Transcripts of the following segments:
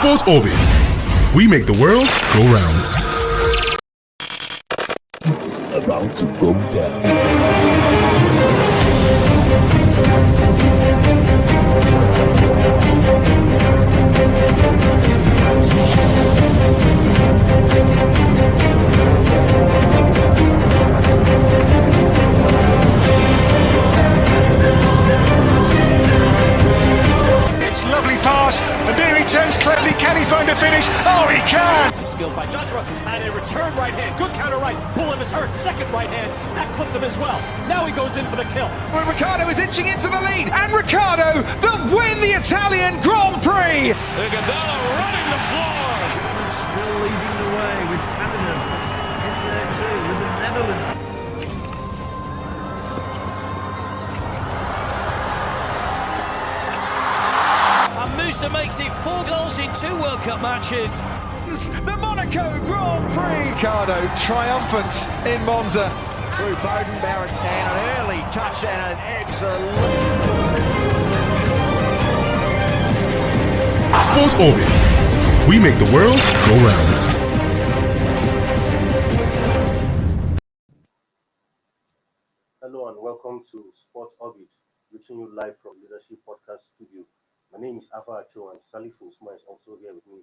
Sports Orbit. We make the world go round. It's about to go down. It's lovely pass, the nearly turns cleverly, can he find a finish? Oh, he can! Skilled by Joshua, and a return right hand, good counter right, Bullen is hurt, second right hand, that clipped him as well. Now he goes in for the kill. Well, Ricciardo is inching into the lead, and Ricciardo that win the Italian Grand Prix! Iguodala running the floor. Still leading the way with Canada in there too with the Netherlands. And Musa makes it 4 goals in 2 World Cup matches. The Monaco Grand Prix! Ricciardo triumphant in Monza. Through Bowden Barrett and an early touch and an excellent. Sports Orbit. We make the world go round. Hello and welcome to Sports Orbit, reaching you live from Leadership Podcast Studio. My name is Afa Acho and Salifu Usman is also here with me.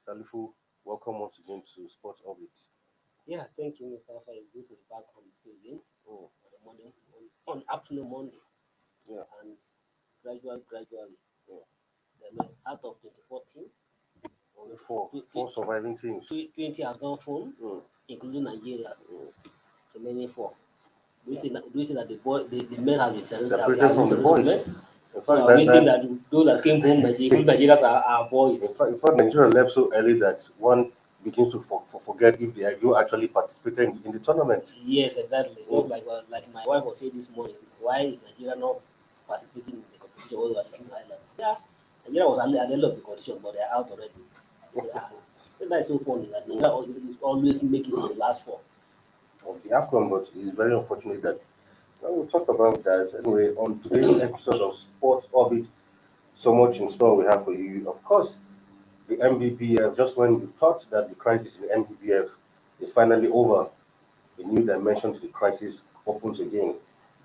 Salifu, welcome once again to Sports Orbit. Yeah, thank you, Mr. Afa. It's good to be back on the stage on the morning, on afternoon Monday. Yeah. And gradually, Yeah. then out of 2014, Only four surviving teams. 20 have gone home, including Nigeria's. Remaining 4. Do you see that the men have been Separated from the boys. In fact, So we see that those that came home, Nigerians are boys. in fact, Nigeria left so early that one begins to forget if they have actually participated in the tournament. Yes, exactly. Not like my wife was saying this morning, why is Nigeria not participating in the competition all over the island? Yeah, Nigeria was at the end of the competition, but they're out already. So that's so funny that Nigeria always make it in the last 4. Of the AFCON, but it's very unfortunate that we'll talk about that anyway on today's episode of Sports Orbit. So much in store we have for you. Of course, the NBBF, just when you thought that the crisis in the NBBF is finally over, a new dimension to the crisis opens again.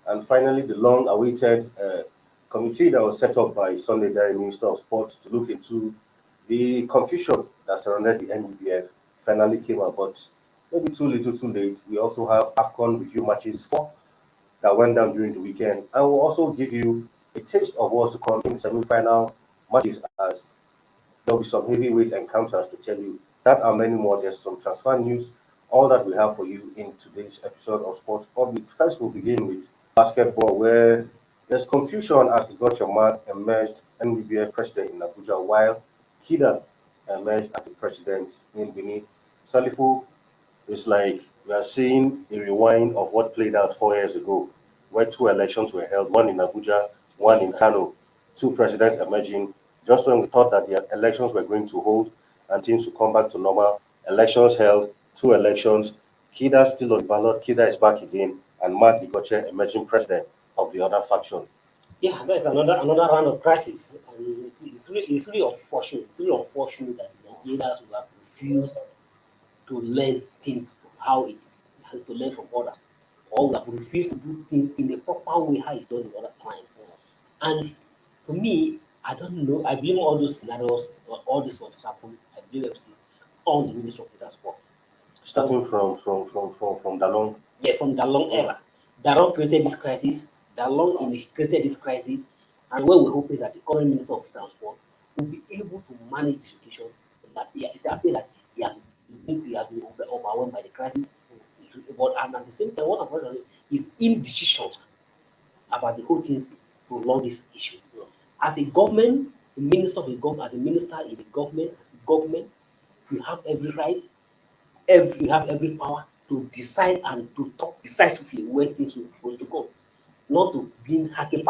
And finally, the long-awaited committee that was set up by Sunday Dairy Minister of Sports to look into the confusion that surrounded the NBBF finally came out, but maybe too little, too late. We also have AFCON review matches 4 that went down during the weekend, and we'll also give you a taste of what's to come in semi-final matches, as there'll be some heavyweight encounters to tell you. That and many more. There's some transfer news, all that we have for you in today's episode of Sports Orbit. First, we'll begin with basketball, where there's confusion as Igoche emerged NBBF president in Abuja, while Kida emerged as the president in Benin. Salifu, it's like we are seeing a rewind of what played out 4 years ago, where 2 elections were held, one in Abuja, one in Kano, 2 presidents emerging. Just when we thought that the elections were going to hold and things would come back to normal, elections held, 2 elections, Kida still on the ballot, Kida is back again, and Mark Igoche emerging president of the other faction. Yeah, that's another round of crisis, and it's really unfortunate. It's really unfortunate that Nigerians will have refused to learn things how it is, to learn from others, or we have refused to do things in the proper way how it's done in other time. And for me, I don't know. I blame all those scenarios, all this what has happened. I blame everything on the Ministry of Youth and Sport. Starting from Dalong. Yes, from Dalong era. Dalong created this crisis. Dalong created this crisis, and when we're hoping that the current Minister of Youth and Sport will be able to manage the situation, that he has been overwhelmed by the crisis. But and at the same time, what I'm wondering is indecision about the whole thing to prolong this issue. As a government, a minister of the government, as a minister in the government, you have every right, you have every power to decide and to talk decisively when things are supposed to go, not to be hacking.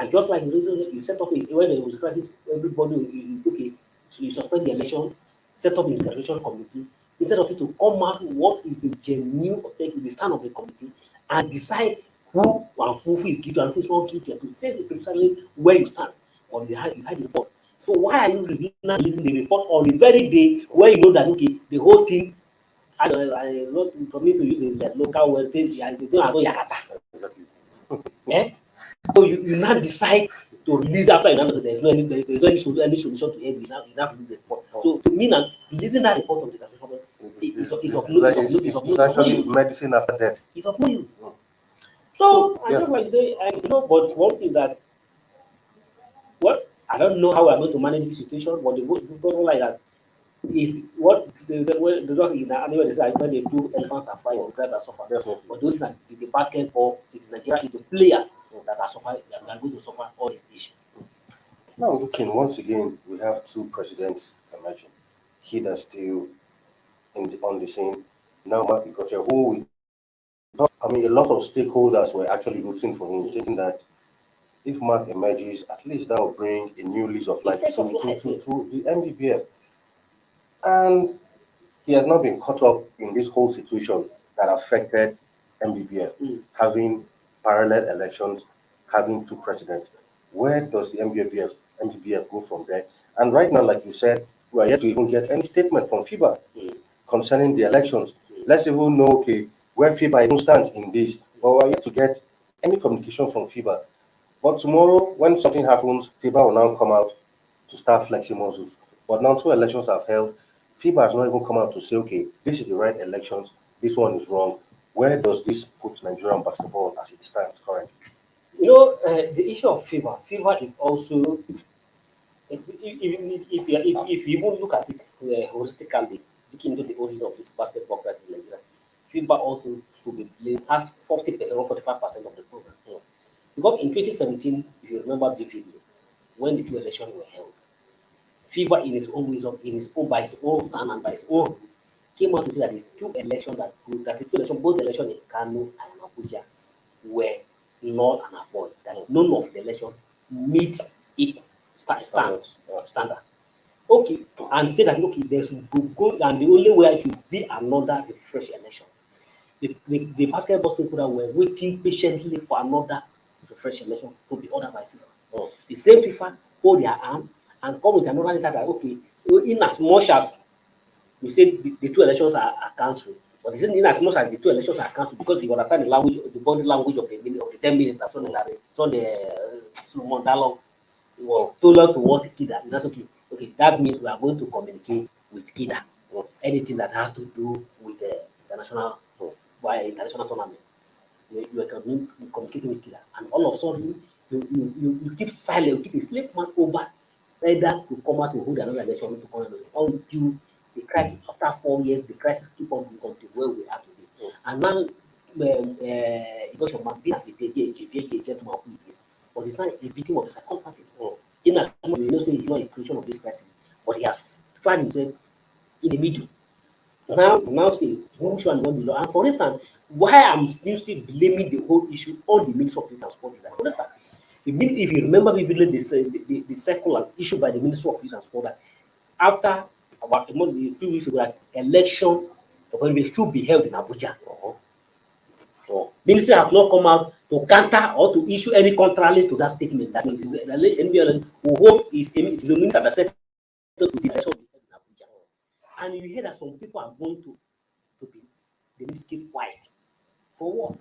And just like the reason you set up when there was a crisis, everybody okay, so you suspend the election, set up an investigation committee, instead of it to come out what is the genuine the stand of the committee and decide who is guilty and who is not guilty, and to say precisely where you stand. Or you had the report. So why are you now releasing the report on the very day where you know that okay, the whole thing, I not for me to use the local word, they don't have yakata. Eh? So you now decide to release after you know that there's no any solution to it. You now release the report. So to me now, releasing that report of the catastrophe is of no It's actually use. medicine after death. It's of no use. So I just like to say, but one thing is that, well, I don't know how we are going to manage this situation, but the problem like that is what the just in anyway they say when they do elephants are flying, the guys are suffering. Definitely. But those are the basketball, it's Nigeria, it's the players that are suffering, that are going to suffer all these issues. Now, looking once again, we have two presidents emerging. Kida still on the scene. Now, Mark Igoche, who a lot of stakeholders were actually rooting for him, thinking that if Mark emerges, at least that will bring a new lease of life to the NBBF. And he has not been caught up in this whole situation that affected NBBF, having parallel elections, having two presidents. Where does the NBBF go from there? And right now, like you said, we are yet to even get any statement from FIBA concerning the elections. Let's even know, okay, where FIBA even stands in this, but we are yet to get any communication from FIBA. But tomorrow, when something happens, FIBA will now come out to start flexing muscles. But now two elections have held. FIBA has not even come out to say, okay, this is the right elections, this one is wrong. Where does this put Nigerian basketball as it stands currently? The issue of fever is also, if you even look at it holistically, looking into the origin of this basketball crisis in Nigeria, FIBA also should be blamed, has 40% or 45% of the problem. Because in 2017, if you remember vividly, when the two elections were held, FIBA in its own wisdom, by his own stand and by his own, came out to say that the two elections both the elections in Kano and Abuja were null and void. That none of the election meet it standard. Okay, and say that okay, there's good and the only way it should be another fresh election. The basketball stakeholders were waiting patiently for another fresh election to be ordered by FIFA. The same FIFA hold their arm and come with another letter that okay, in as much as we say the two elections are cancelled, but it's in as much as the two elections are cancelled because you understand the language, the body language of the 10 ministers, something like that. So the Solomon Dalong was told towards Kida. That's okay. Okay, that means we are going to communicate with Kida. Anything that has to do with the international international tournament. You are communicating with Kida. And all of a sudden you keep silent, you keep a slave man over either to come out to hold another election to come out until the crisis after 4 years, the crisis keep on going to where we are today. And now Igoche being as a PhD gentleman who it is, but it's not a victim of the circumstances. In as much we know say it's not a creation of this crisis, but he has found himself in the middle. Now say who should and not below. And for instance, why I'm still blaming the whole issue on the Minister of Youth and Sport is that, for instance, if you remember vividly the circular issued by the Minister of Youth and Sport that after about a month, 2 weeks ago, that election should be held in Abuja. Ministry have not come out to counter or to issue any contrary to that statement. That the NBL will hope it is the minister that said to the election in Abuja. And you hear that some people are going to be they need to keep quiet. For what?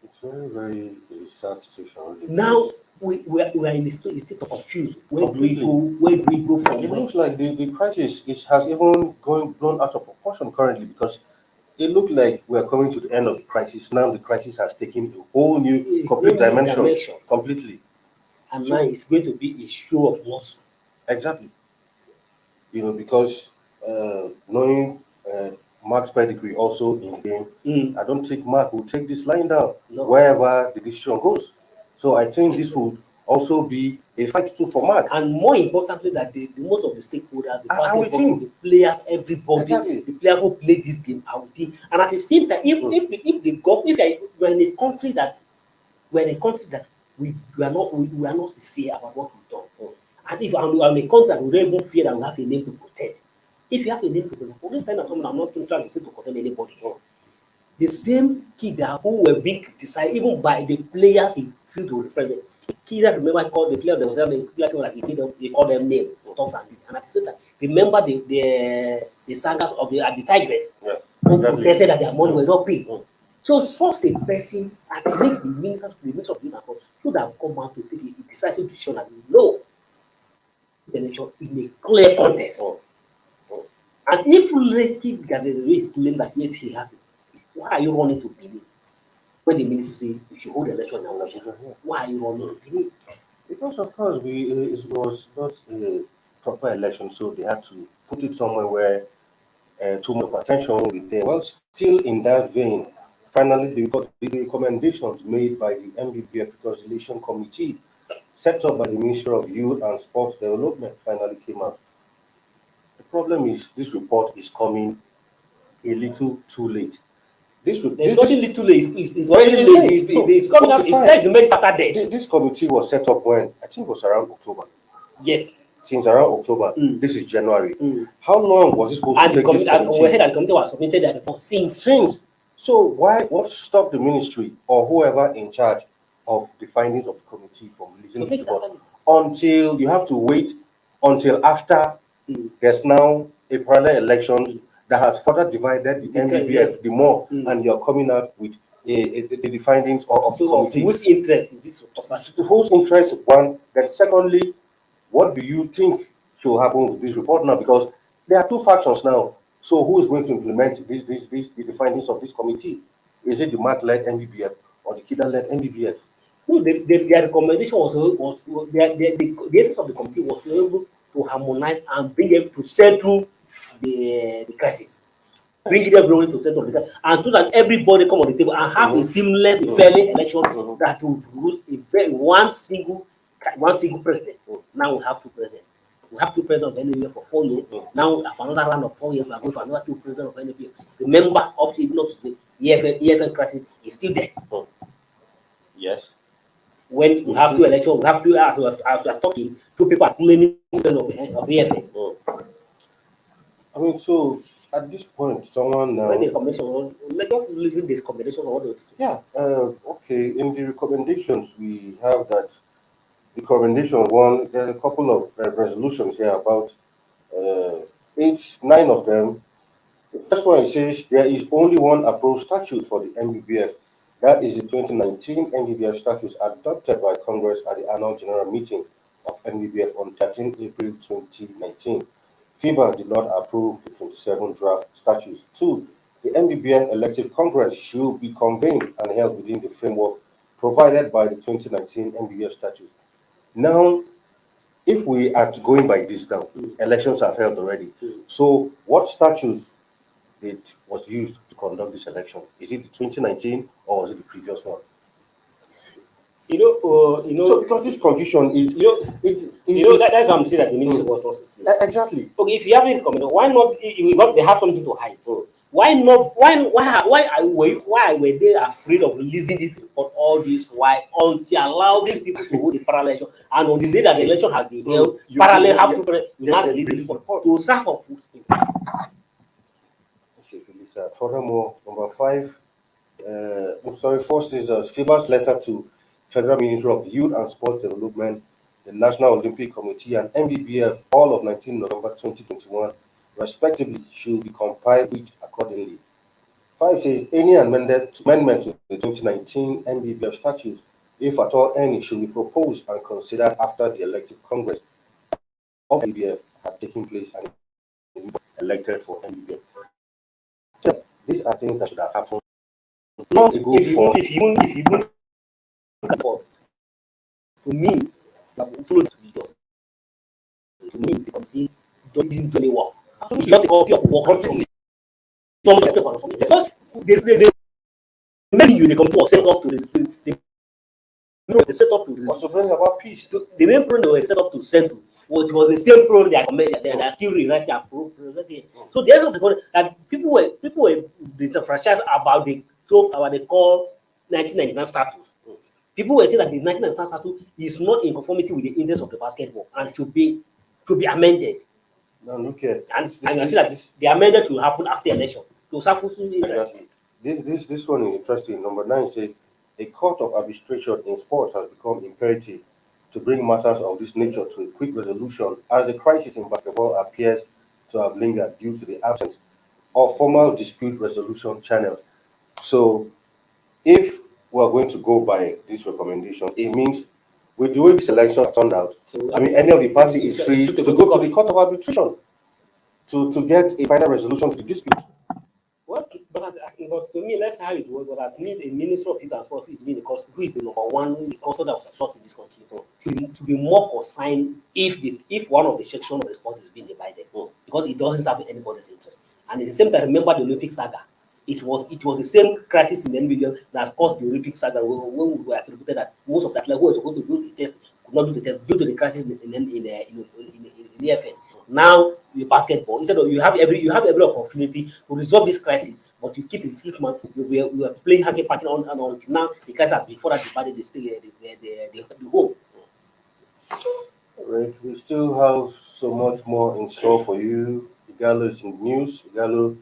It's very, very sad situation. Now we are in a state of confusion. Where do we go from? It looks like the crisis has even blown out of proportion currently because it looked like we are coming to the end of the crisis. Now the crisis has taken a whole new complete dimension. Completely. And now it's going to be a show of muscle. Exactly. Because knowing Mark's pedigree also in the game, I don't think Mark will take this line down wherever the decision goes. So I think this would also be a fight too for Mark. And more importantly, that the most of the stakeholders, the basketball, the players, everybody, the players who play this game are with him. And at the same time, if we're in a country that we are not sincere about what we've done. And if I'm a country that we don't even fear that we have a name to protect. If you have a name to protect, for this time I'm not trying to say to protect anybody. The same Kida who were being criticized even by the players he feel to represent Kida, remember, he called the player themselves, he called them name, talks and this. And at the same time, remember the sagas of the Tigers who protested that their money were not paid. So, such a person at least the minister of youth and sport should have come out to take a decisive decision that no, the election in a clear contest. And if Lekki Gadere claim that yes, he has it, why are you running to Benin? When the minister say you should hold the election now, why are you running to Benin? Because of course it was not a proper election, so they had to put it somewhere where too much attention will be there. Well, still in that vein, finally the recommendations made by the NBBF Reconciliation Committee set up by the Ministry of Youth and Sports Development finally came out. The problem is this report is coming a little too late. There's nothing little late. It's already late. It's coming up. It's made Saturday. This committee was set up when I think it was around October. Yes. Since around October. This is January. How long was it supposed to take? The committee was submitted that report since. So what stopped the ministry or whoever in charge of the findings of the committee from releasing this report until you have to wait until after there's now a parallel election that has further divided the NBBF the more, and you're coming out with the findings of the committee. Whose interest is this report? Whose interest, one? Then secondly, what do you think should happen with this report now? Because there are two factions now. So who is going to implement the findings of this committee? Is it the MAC-led NBBF or the Kida-led NBBF? No, their recommendation was the essence of the committee was to be able to harmonize and bring them to settle the crisis. Bring them to settle the crisis. And so that everybody come on the table and have a seamless, fairly election that will produce one single president. Now we have two presidents. We have two presidents of NBBF for 4 years. Now we have another round of 4 years. We are going for another two presidents of NBBF. Remember, up to not today, EFN crisis is still there. Yes. When we have two elections, we have two, as we are talking, two people are claiming of EFN. I mean, so at this point, someone when the recommendation, let's just leave the recommendation on those. Yeah. Okay. In the recommendations, we have that. The recommendation one. There are a couple of resolutions here about 9 of them. The first one says there is only one approved statute for the NBBF. That is the 2019 NBBF statutes adopted by Congress at the annual general meeting of NBBF on 13 April 2019. FIBA did not approve the 27 draft statutes. 2. The NBBF elective Congress should be convened and held within the framework provided by the 2019 NBBF statutes. Now, if we are going by this now, elections have held already. So, what statutes was used to conduct this election? Is it the 2019 or was it the previous one? So because this confusion is, that's what I'm saying that the ministry was not sincere. Exactly. Okay, if you have any comment, why not? They have something to hide. Why not? Why were they afraid of releasing this report all this while until allowing people to hold the parallel election, and on the day that the election has been held, parallel have to not release the report to serve for food impact. Furthermore, number 5. First is FIBA's letter to Federal Ministry of Youth and Sports Development, the National Olympic Committee, and NBBF, all of 19 November 2021, respectively, should be complied with accordingly. 5 says any amendment to the 2019 NBBF statutes, if at all any, should be proposed and considered after the elective Congress of NBBF had taken place and elected for NBBF. So, these are things that should have happened long ago. If you look at to me, the committee doesn't do any work. It's just a copy of work. Maybe you the committee was set up to the set up to what's the problem about peace? The main problem they were set up to settle. What was the same problem they are still rewriting their program. So there's something that people were disenfranchised about the call 1999 status. People were saying that the 1999 status is not in conformity with the interest of the basketball and should be amended. Now look here. And I see that the amendment will happen after election. To exactly. This one is interesting. Number 9 says a court of arbitration in sports has become imperative to bring matters of this nature to a quick resolution as the crisis in basketball appears to have lingered due to the absence of formal dispute resolution channels. So, if we're going to go by these recommendations, it means with the way this election turned out, I mean, any of the party is free to go to the court of arbitration to get a final resolution to the dispute. But to me, let's how it works. But at least a minister of youth and sport who is who is the number one, the custodian of sports in this country, should be more concerned if one of the section of the sports is being divided, because it doesn't serve anybody's interest. And at the same time, remember the Olympic saga. It was the same crisis in the NBBF that caused the Olympic saga when we were attributed that most of that like who was supposed to do the test could not do the test due to the crisis in the AFN. Now with basketball, instead of you have every opportunity to resolve this crisis, but you keep it sleep man. We are playing hockey parking on and until now the crisis has been further divided the whole. Right. We still have so much more in store for you. Igalo is in news. Igalo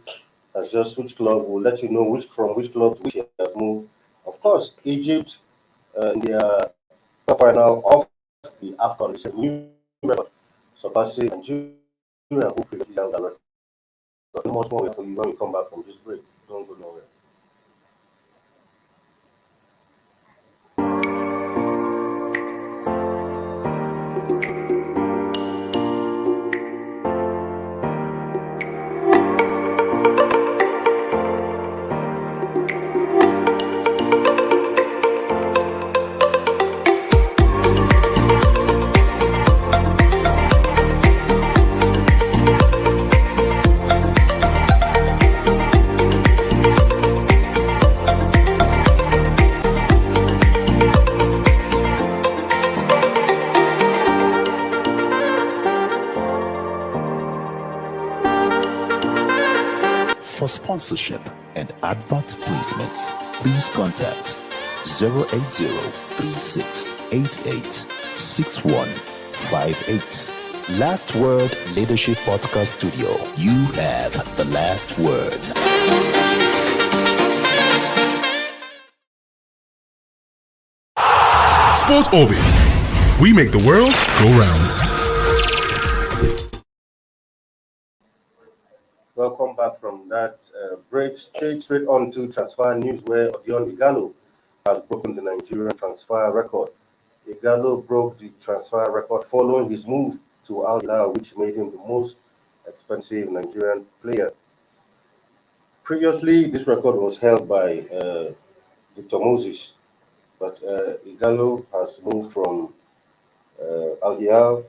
has just switched club. We'll let you know which club to which he has moved. Of course, Egypt in the final of the AFCON is a new record, surpassing Nigeria, who previously held that record. So much more for you when we come back from this break. Don't go nowhere. For sponsorship and advert placements, please contact 080-3688-6158. Last Word Leadership Podcast Studio. You have the last word. Sports Orbit. We make the world go round. Welcome back from that break. Straight on to transfer news, where Odion Igalo has broken the Nigerian transfer record. Igalo broke the transfer record following his move to Al Hilal, which made him the most expensive Nigerian player. Previously, this record was held by Victor Moses, but Igalo has moved from Al Hilal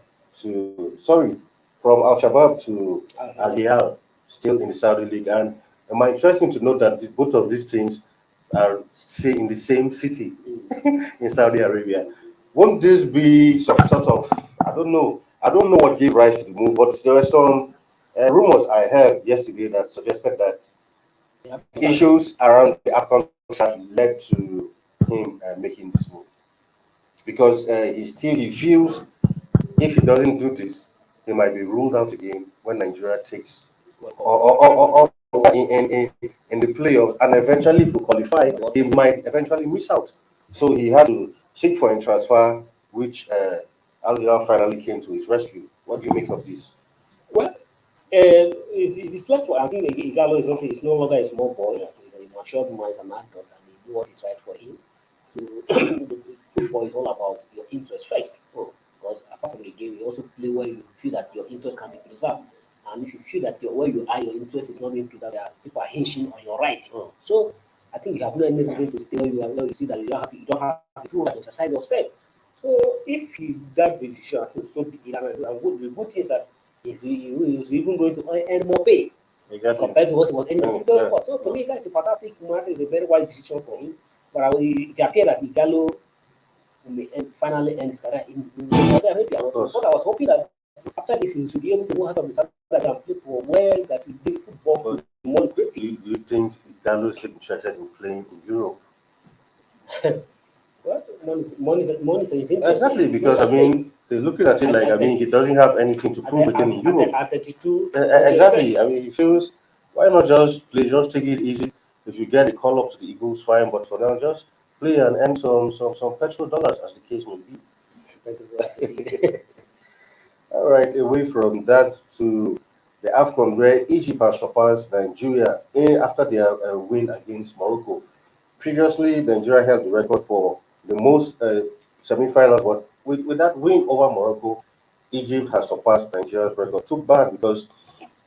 from Al Shabab to Al Hilal, still in the Saudi League. And it might interesting to note that both of these teams are in the same city in Saudi Arabia. Won't this be some sort of, I don't know what gave rise to the move, but there were some rumors I heard yesterday that suggested that issues around the AFCON led to him making this move. Because he feels if he doesn't do this, he might be ruled out again when Nigeria takes or in the playoffs, and eventually if we qualify, he might eventually miss out. So he had to seek for a transfer, which Al Hilal finally came to his rescue. What do you make of this? Well, it's like I think Igalo is okay. It's no longer a small boy. He's a matured man, he's an adult, and he do what is right for him. So football is all about your interest first. Because apart from the game, you also play where you feel that your interest can be preserved. And if you feel that where you are, your interest is not being preserved, people are hinging on your right. So I think you have no any reason to stay where you are. Where you see that you don't have the full right to exercise yourself. So if he that decision, I think so big, and the good thing is that he's even going to earn more pay compared to what he was earning. So to me, that's a fantastic matter. It's a very wise decision for him. But it appears that Igalo may finally end his career in Saudi Arabia. But I was hoping that after this, he should be able to go out of the Saudi Arabia and play for where that he play football more quickly. Do you think Igalo is interested in playing in Europe? Well, money is interesting. Exactly, because I mean, they're looking at it like, I mean, he doesn't have anything to prove again in Europe. At 32. Exactly. I mean, he feels, why not just play, just take it easy. If you get a call up to the Eagles, fine, but for now, just play and earn some petrodollars, as the case may be. All right, away from that to the AFCON, where Egypt has surpassed Nigeria after their win against Morocco. Previously, Nigeria held the record for the most semi-finals, but with that win over Morocco, Egypt has surpassed Nigeria's record. Too bad because,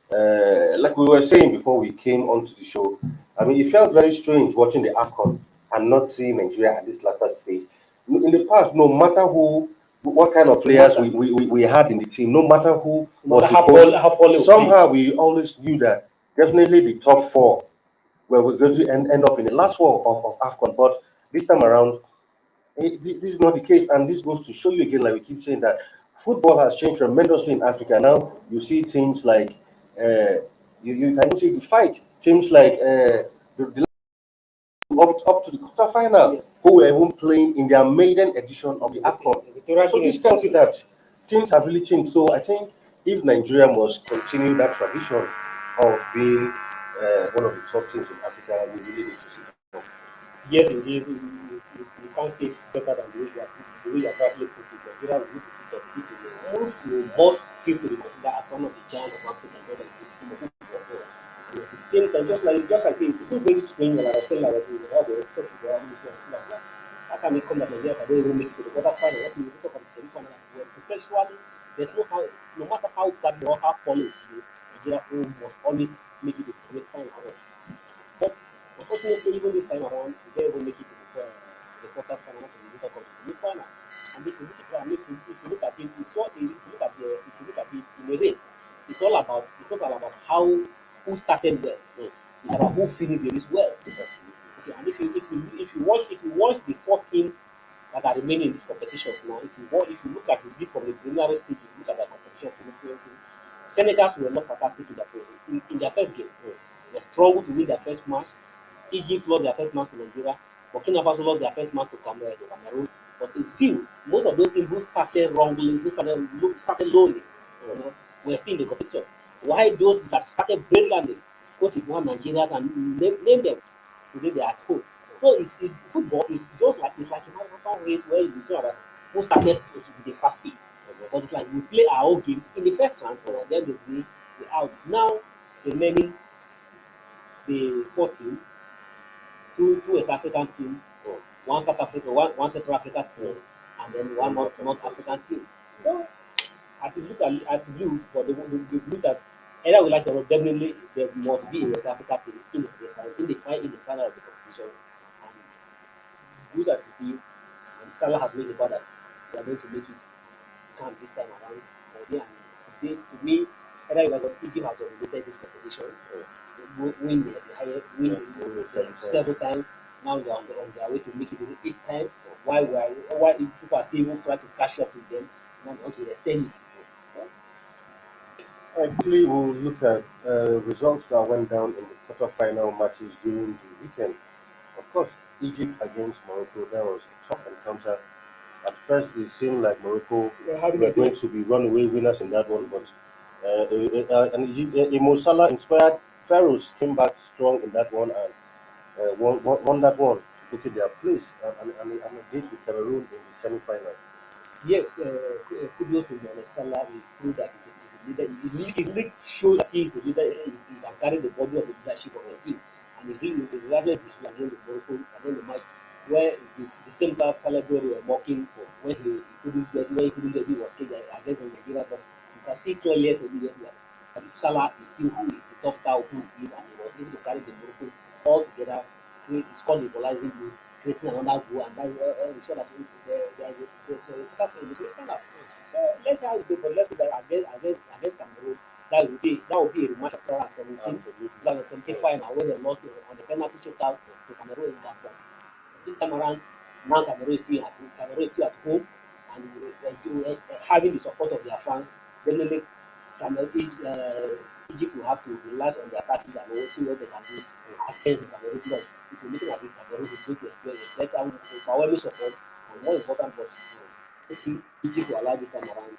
like we were saying before we came onto the show, I mean, it felt very strange watching the AFCON and not seeing Nigeria at this latter stage. In the past, no matter what kind of players we had in the team, no matter who was the coach, somehow we always knew that definitely the top four we're going to end up in the last four of AFCON. But this time around, this is not the case. And this goes to show you again, like we keep saying, that football has changed tremendously in Africa. Now you see teams like, you can see the fight, teams like the up to the quarterfinals, Yes. who were even playing in their maiden edition of the AFCON. So this tells you that things have really changed. So I think if Nigeria must continue that tradition of being one of the top teams in Africa, we really need to see. Yes, indeed. You can't say it better than the way you are rightly put it. Nigeria will need to sit up. It will must feel to be considered as one of the giants of Africa. At the same time, just like saying, it's still very strange. Like I was saying, like how they talk about this one. It's like, yeah, how can they come that Nigeria can even make it to the quarterfinal? What we talk about the semi-final? Well, potentially, there's no matter how bad or how poorly it is, Nigeria must always make it to the semi-final. But unfortunately, even this time around, they didn't make it to the quarterfinal, to the talk of the semi-final. And if you look at it, it's all, if you look at it in a race, it's not all about how who started well. It's about who finished the race well. Okay, and if you watch the four teams that are remaining in this competition now, if you look at the league from the preliminary stage, if you look at the competition from the Senegals were not fantastic in their first game. They struggled to win their first match. Egypt lost their first match to Nigeria. Burkina Faso lost their first match to Cameroon. But it's still, most of those teams who started wrongly, who started lowly, were still in the competition. Why those that started brilliantly, Cote d'Ivoire, Nigerians, and name them, today they are at home. So football is just like a marathon race where you know that who started with the fast speed. But it's like we play our own game in the first round, and then we out. Now remaining the fourth team, two West African team, one South Africa, one Central African team, and then one North African team. So as you look for the look at either we like it or not, definitely there must be a West Africa team in the semi-final, in the final of the competition. And good as it is, and Salah has made the bet that they are going to make it can this time around. To me, either you like Egypt has dominated this competition, win the highest, several times. Now they are on their way to make it the eighth time. Why people are still trying to catch up with them? Now they want to extend it. Actually, we'll look at results that went down in the quarterfinal matches during the weekend. Of course, Egypt against Morocco, that was a tough encounter. At first, it seemed like Morocco were going to be runaway winners in that one, but a Mo Salah inspired Pharaohs came back strong in that one and won that one to take their place and against with Cameroon in the semi-final. Yes, kudos to Mohamed Salah. He proved that he's a leader. He really showed that he is a leader. He can carry the body of the leadership of the team. And he rather display against the Morocco and then the match where it's the same time Salah were mocking for when he couldn't get he was kicked against Nigeria. But you can see clearly years that Salah is still who is the top star who he is, and he was able to carry the Morocco all together, scored equalizing goal, creating another goal, and that ensure that so let's see how it goes, but let's look at against Cameroon. That would be a rematch of 2017, 2017 final when they lost on the penalty shootout to Cameroon in that one. This time around, now Cameroon is still at home, and having the support of their fans, definitely Egypt will have to rely on their tactics and see what they can do against the Cameroon. Because if you're looking at it, Cameroon is going to enjoy a better overwhelming support, and more important, but Egypt will allow this time around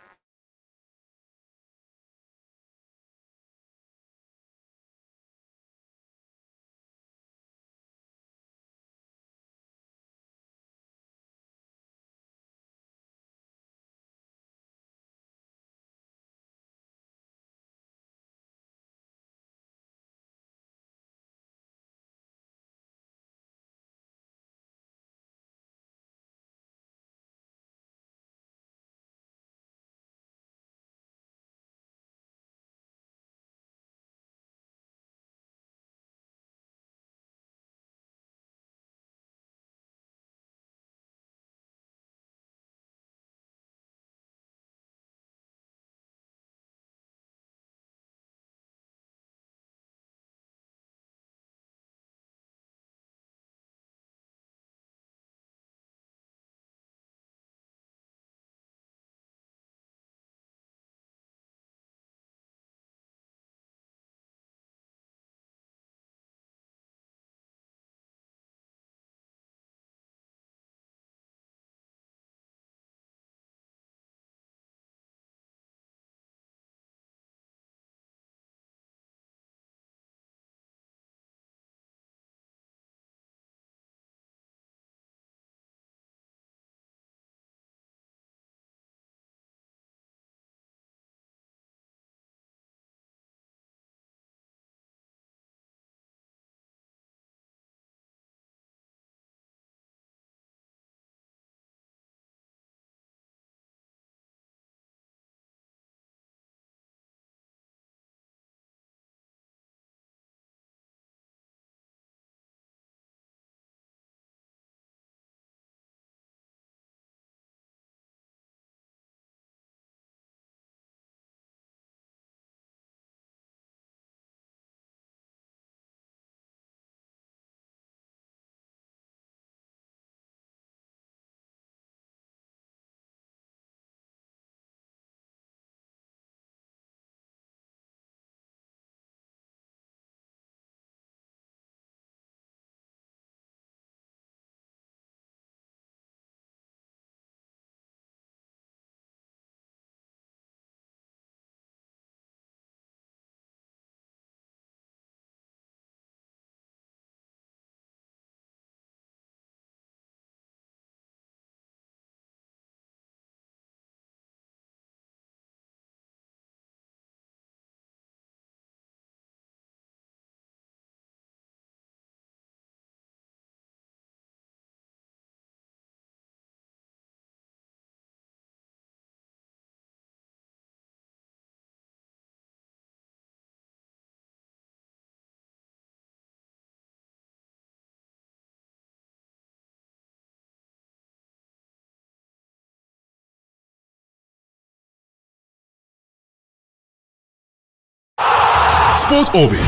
Sports Orbit.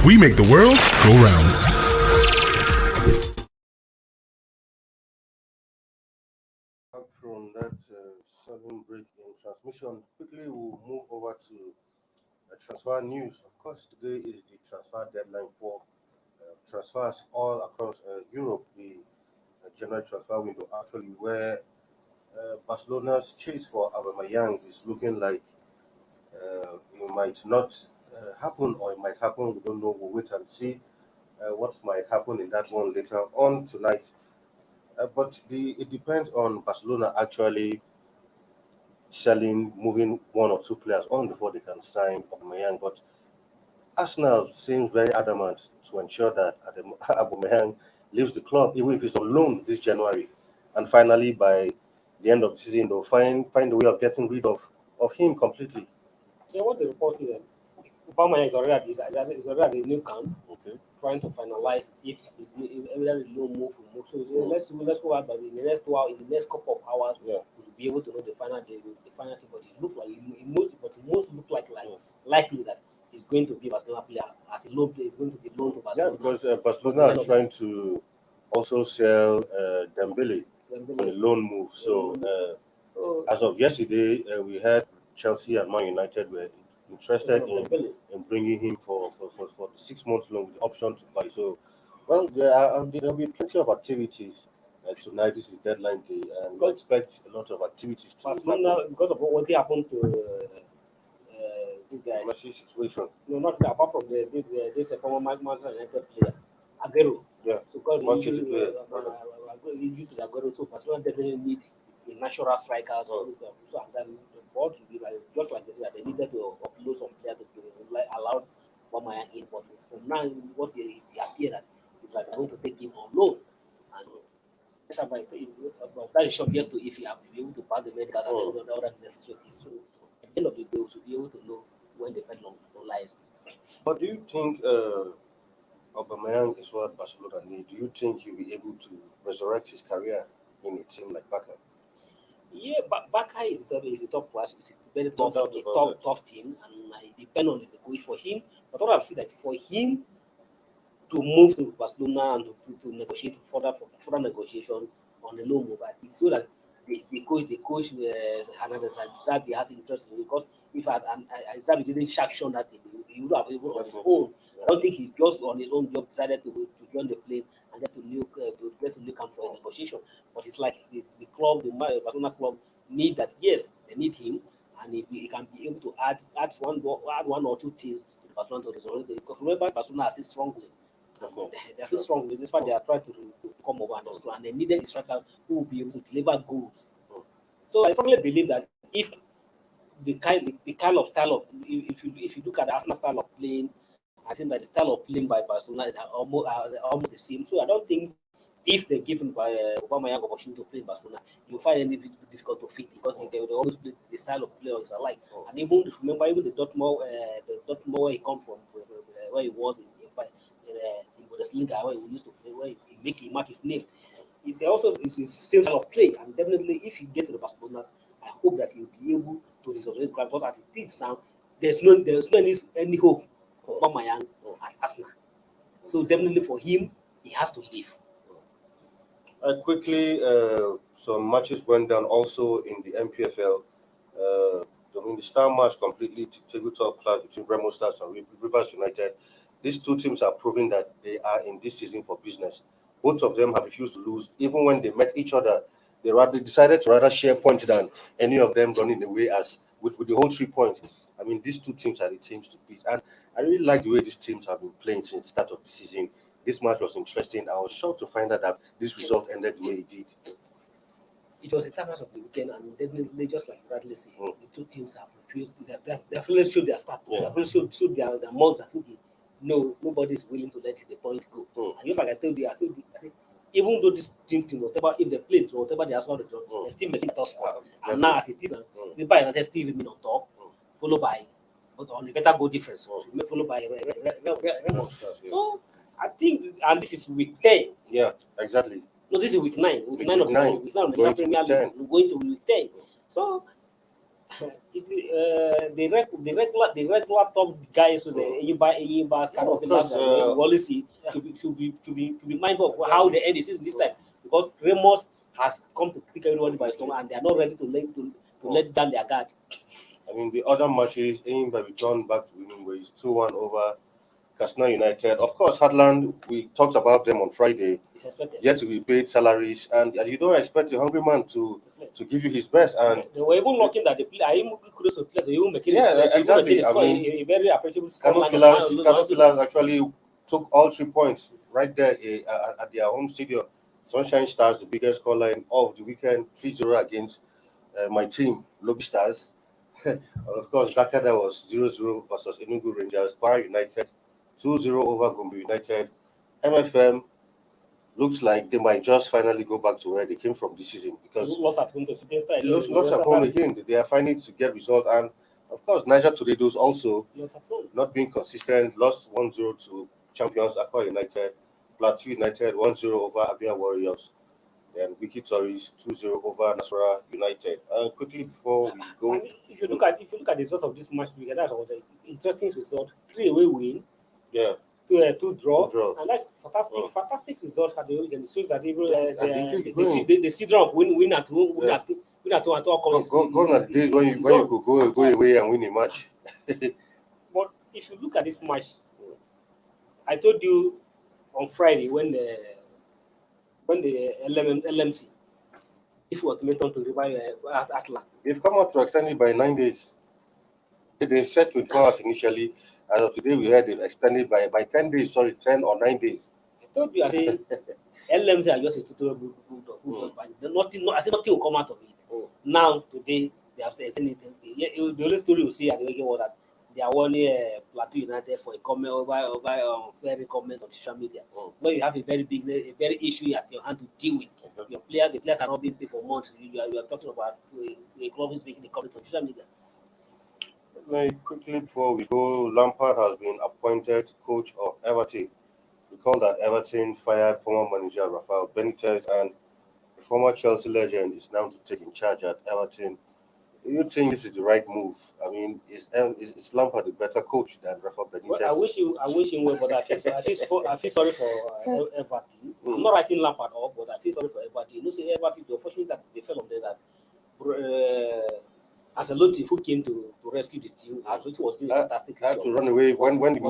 We make the world go round. From that sudden break in transmission, quickly we'll move over to transfer news. Of course, today is the transfer deadline for transfers all across Europe. The January transfer window, actually, where Barcelona's chase for Aubameyang is looking like it might not happen, or it might happen. We don't know. We'll wait and see what might happen in that one later on tonight. But it depends on Barcelona actually moving one or two players on before they can sign Aubameyang. But Arsenal seems very adamant to ensure that Aubameyang leaves the club, even if he's on loan this January. And finally, by the end of the season, they'll find a way of getting rid of him completely. So what the report is, Obama is already at the new camp, trying to finalize if evidently no move. So let's go out by the next couple of hours. Yeah. We'll be able to know the final thing. But it look like it most look like likely that he's going to be a Barcelona player as a loan player. He's going to be loaned to Barcelona. Yeah, because Barcelona are trying to also sell Dembele on a loan move. So as of yesterday, we had Chelsea and Man United were interested in bringing him for the 6 months loan with the option to buy. So, well, there'll be plenty of activities tonight. This is deadline day, and we expect a lot of activities to Barcelona, because of what happened to this guy. Messi situation. No, not apart from this former Manchester United player, Aguero. Yeah. So because Manchester player. injury to Aguero, so Barcelona definitely need a natural striker. So and then the board will be like just like this, that they needed to upload some player to play, like allowed Aubameyang in. But from now, what they appear that it's like they're going to take him on loan, and that is short just to if you have to be able to pass the medical and the other necessary things. So at the end of the day, we should be able to know when the fed long lies. But do you think Aubameyang is what Barcelona need? Do you think he'll be able to resurrect his career in a team like Barca? Yeah, but Barca is a top class. It's a very tough team, and it depends on the coach for him. But what I've seen that for him to move to Barcelona and to negotiate further negotiation on the loan move, it's so that the coach Hernandez Xabi has interest in it, because if Xabi didn't sanction that thing, he would have been able on his own. I don't think he's just on his own job decided to join the plane and get to new camp for a negotiation. But it's like the club, the Barcelona club, need that. Yes, they need him, and he can be able to add one or two things to the Barcelona to because remember, Barcelona are still struggling. They're still struggling. That's why they are trying to come over and they needed a striker who will be able to deliver goals. So I strongly believe that if the kind of style of if you look at the Arsenal style of playing, I think that the style of playing by Barcelona is almost the same. So I don't think if they're given by Aubameyang opportunity to play in Barcelona, you'll find it difficult to fit, because they always play the style of play is alike. And even the Dortmund where he comes from, where he was in Bundesliga, where he used to play, where he marked his name. They also is the same style of play, and definitely if he gets to the Barcelona, I hope that he'll be able to resolve crime, because as it is now, there's no any hope for Aubameyang at Arsenal. So definitely for him, he has to leave. Quickly, some matches went down also in the MPFL. The star match completely tabletop clash between Remo Stars and Rivers United. These two teams are proving that they are in this season for business. Both of them have refused to lose. Even when they met each other, they decided to rather share points than any of them running away as with the whole 3 points. I mean, these two teams are the teams to beat. And I really like the way these teams have been playing since the start of the season. This match was interesting. I was shocked to find out that this result ended the way it did. It was a tough match of the weekend, and definitely, just like Bradley said, the two teams have refused. They definitely showed their start. They definitely showed their monsters. No, nobody's willing to let the point go. And just like I told you, I said, even though this team, whatever, if they played, whatever they are scored, they still making top spot. And now, as it is, the United still remain on top, followed by, but on a better goal difference, followed by Remo. So I think, and this is week 10. Yeah, exactly. No, this is week 9. Week 9 of the Premier League. We're going to week 10. So It's the regular top guys with the Bas cannot be last. We always see should be mindful of how they end the season this time, because Ramos has come to pick everybody by storm and they are not ready to let down their guard. I mean, the other matches, Enyimba returned back to winning ways, 2-1 over Katsina United. Of course, Heartland, we talked about them on Friday. It's expected. Yet to be paid salaries, and you don't expect a hungry man to give you his best. And they were even looking that the player, I even close to play, they even make it. Exactly. I mean, a very appreciable Kano Pillars actually took all 3 points right there at their home stadium. Sunshine Stars, the biggest scoreline of the weekend, 3-0 against my team, Lobby Stars. And of course, Dakada was 0-0 versus Enugu Rangers. Kwara United 2-0 over Gombe United. MFM looks like they might just finally go back to where they came from this season, because lost at home to City Star. Lost at home again. They are finding to get results. And of course, Niger Tornadoes also not being consistent. Lost 1-0 to champions Akwa United. Plateau United 1-0 over Abia Warriors. And Wiki Tories 2-0 over Nasarawa United. And quickly before we go, if you look at the result of this match, that's an interesting result. 3 away win. Yeah. 2 draw. And that's fantastic result at the weekend. It shows that the syndrome of win at home, win at all colors. Gone are the days when you could go away and win a match. But if you look at this match, I told you on Friday when the LMC, if we were to make on to revive Atla, they've come out to extend it by 9 days. They set 24 hours initially. As of today, we heard they've extended by 10 days. Sorry, 10 or 9 days. I told you, I say LMC are just a tutorial good, but nothing will come out of it. Now, today, they have said anything. The only story you see at the weekend was that they are only Plateau United for a comment over very comment on social media. When you have a very issue at your hand to deal with, the players are not being paid for months. You are talking about a club who's making a comment on social media. Very quickly before we go, Lampard has been appointed coach of Everton. Recall that Everton fired former manager Rafael Benitez, and the former Chelsea legend is now to take in charge at Everton. Do you think this is the right move? I mean, is Lampard a better coach than Rafael Benitez? Well, I wish him well, but I feel sorry for Everton. I'm not writing Lampard off, but I feel sorry for Everton. You know, say Everton, the unfortunate that they fell on there that Ancelotti, who came to rescue the team, Ancelotti was doing a fantastic job. Had to run away when the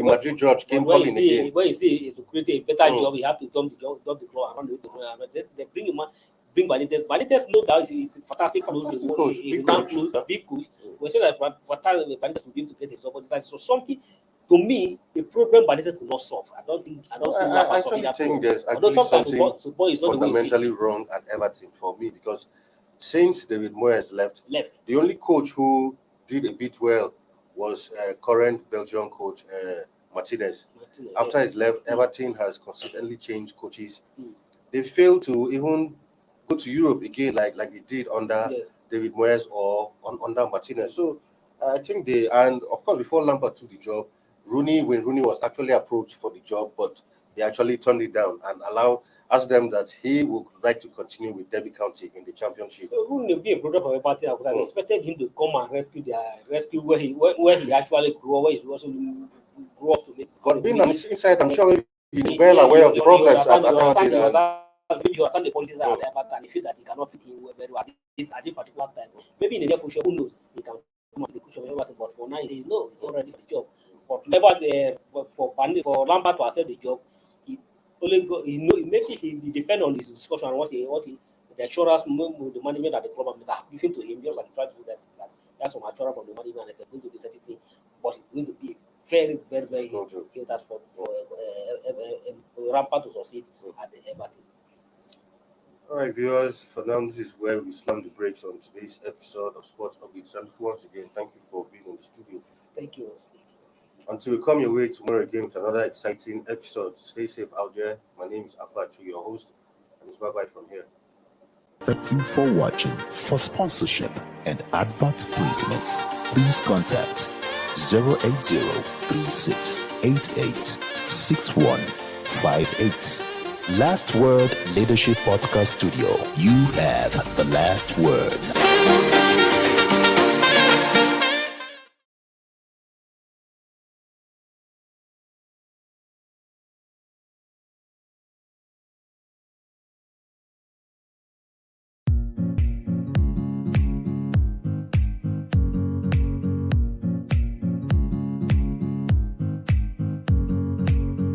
Madrid George came calling again. When you see to create a better job, you have to dump the club and run away to the They bring him on. Bring Benitez. Benitez, no doubt, is a fantastic coach. Big coach. We say that Benitez will be able to get his job on this side. So something, to me, a problem Benitez could not solve. I don't think I think there's actually something fundamentally wrong at Everton for me, because since David Moyes left, the only coach who did a bit well was current Belgian coach Martinez. After his left, Everton has consistently changed coaches. They failed to even go to Europe again, like they did under David Moyes or under Martinez. So I think and of course before Lampard took the job, when Rooney was actually approached for the job, but he actually turned it down and asked them that he would like to continue with Derby County in the championship. So Rooney be a product of a party. I would have expected him to come and rescue where he actually grew, where he also grew up to make. But being inside, I'm sure he's well aware of the problems at Everton. Maybe you understand the politics at Everton and he feel that he cannot fit in very well at this particular time. Maybe in the near future, who knows? He can come and the coach of Everton, but for now he says no, he's already for the job. But for Lampard to accept the job, he only go. Maybe he depend on this discussion and what he the assurance the management at the club have given to him, just like he tried to do that. That's some assurance from the management that they're going to be certain thing, but it's going to be very, very, very important for Lampard to succeed at the Everton. All right, viewers, for now, this is where we slam the brakes on today's episode of Sports Upbeat. And once again, thank you for being in the studio. Thank you. Until we come your way tomorrow again with another exciting episode, stay safe out there. My name is Afachu, your host, and it's bye-bye from here. Thank you for watching. For sponsorship and advert placements, please contact 080-3688-6158. Last Word Leadership Podcast Studio. You have the last word.